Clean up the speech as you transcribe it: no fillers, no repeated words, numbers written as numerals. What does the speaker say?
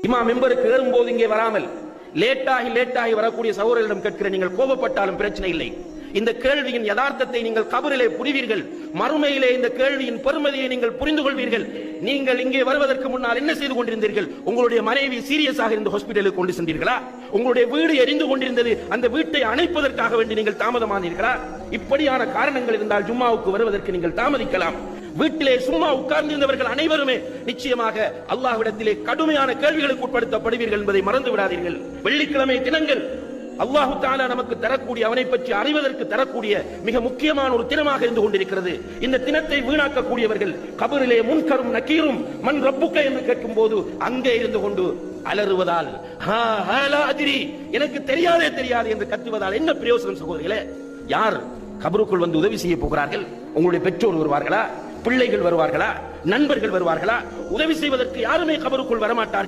இமாம் மெம்பருக்கு ஏறும்போது இங்கே வராமல் லேட்டாகி வரக்கூடிய சகோதரர்களிடம் கேட்கிற, நீங்கள் கோபப்பட்டாலும் பிரச்சனை இல்லை. இந்த கேள்வியின் யதார்த்தத்தை நீங்கள் கபரிலே புரிவீர்கள். மறுமையிலே இந்த கேள்வியின் பெருமதியை நீங்கள் புரிந்து கொள்வீர்கள். நீங்கள் இங்கே வருவதற்கு முன்னால் என்ன செய்து கொண்டிருந்தீர்கள்? உங்களுடைய மனைவி சீரியஸாக இருந்த ஹாஸ்பிட்டலுக்கு கொண்டு சென்றீர்களா? உங்களுடைய வீடு எரிந்து கொண்டிருந்தது, அந்த வீட்டை அணைப்பதற்காக வேண்டி நீங்கள் தாமதமானீர்களா? இப்படியான காரணங்கள் இருந்தால் ஜும்மாவுக்கு வருவதற்கு நீங்கள் தாமதிக்கலாம். வீட்டிலே சும்மா உட்கார்ந்திருந்தவர்கள் அனைவருமே நிச்சயமாக அல்லாஹ்விடத்திலே கடுமையான கேள்விகளுக்கு உட்படுத்தப்படுவீர்கள் என்பதை மறந்து விடாதீர்கள். வெள்ளிக்கிழமை தினங்கள் அல்லாஹு தஆலா நமக்கு தரக்கூடிய, அவனை பற்றி அறிவதற்கு தரக்கூடிய மிக முக்கியமான ஒரு தினமாக இருந்து கொண்டிருக்கிறது. இந்த தினத்தை வீணாக்கக்கூடியவர்கள் கபரிலே முன்கரும் நக்கீரும் மன் ரப்புக்க என்று கேட்கும் போது அங்கே இருந்து கொண்டு அலறுவதால், எனக்கு தெரியாது என்று கத்துவதால் என்ன பிரயோசனம் சகோதரிகளே? யார் கபருக்குள் வந்து உதவி செய்ய போகிறார்கள்? உங்களுடைய பெற்றோர் வருவார்களா? பிள்ளைகள் வருவார்களா? நண்பர்கள் வருவார்களா? உதவி செய்வதற்கு யாருமே கபருக்குள் வரமாட்டார்கள்.